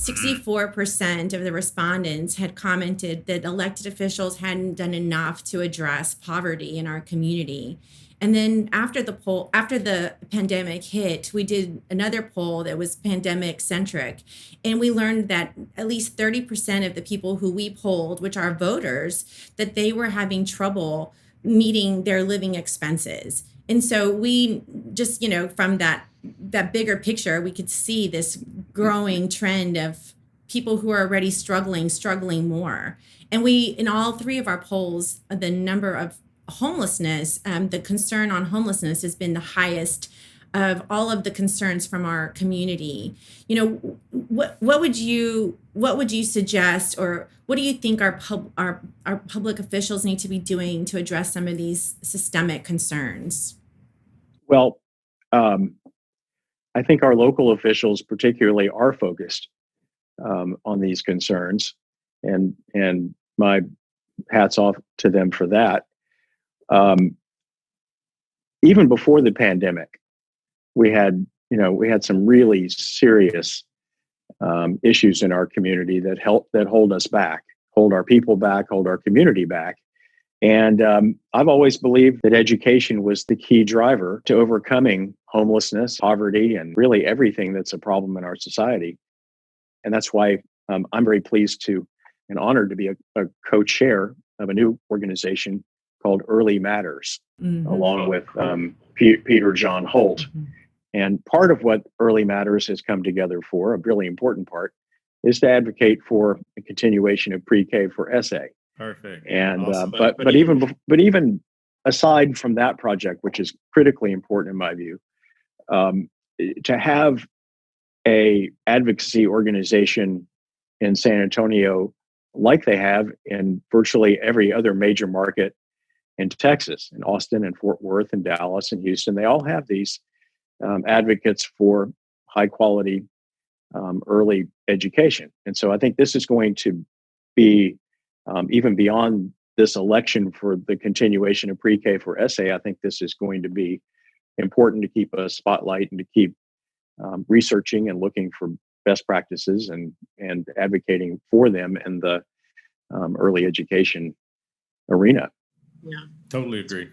64% of the respondents had commented that elected officials hadn't done enough to address poverty in our community. And then after the pandemic hit, we did another poll that was pandemic centric. And we learned that at least 30% of the people who we polled, which are voters, that they were having trouble meeting their living expenses. And so we just, from that bigger picture, we could see this growing trend of people who are already struggling more. And in all three of our polls, the number of homelessness, the concern on homelessness has been the highest of all of the concerns from our community. What would you suggest, or what do you think our public officials need to be doing to address some of these systemic concerns? Well, I think our local officials particularly are focused on these concerns, and my hats off to them for that. Even before the pandemic, we had some really serious issues in our community that hold us back, hold our people back, hold our community back. And I've always believed that education was the key driver to overcoming homelessness, poverty, and really everything that's a problem in our society. And that's why I'm very pleased and honored to be a co-chair of a new organization called Early Matters, along with Peter John Holt. Mm-hmm. And part of what Early Matters has come together for, a really important part, is to advocate for a continuation of pre-K for SA. Perfect. And awesome. but even aside from that project, which is critically important in my view, to have a advocacy organization in San Antonio like they have in virtually every other major market in Texas, in Austin and Fort Worth and Dallas and Houston, they all have these advocates for high quality early education. And so I think this is going to be even beyond this election for the continuation of pre-K for SA. I think this is going to be important to keep a spotlight and to keep researching and looking for best practices and advocating for them in the early education arena. Yeah, totally agree.